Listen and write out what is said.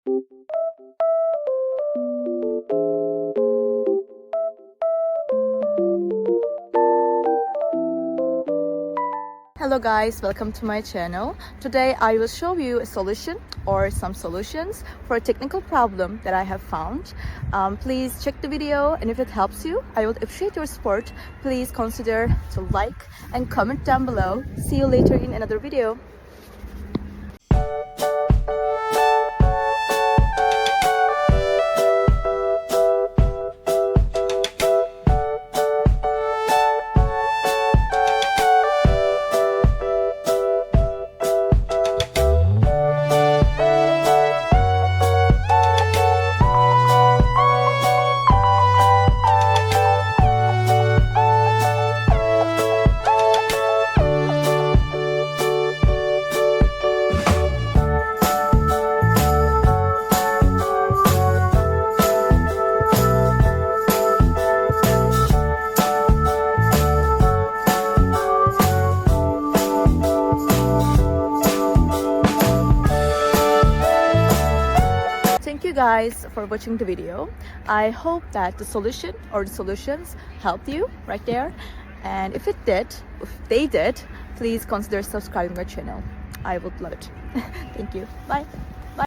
Hello guys, welcome to my channel. Today I will show you a solution or some solutions for a technical problem that I have found. Please check the video, and if it helps you, I would appreciate your support. Please consider to like and comment down below. See you later in another video. Thank you guys for watching the video. I hope that the solution or the solutions helped you right there. And if they did, please consider subscribing my channel. I would love it. Thank you. Bye.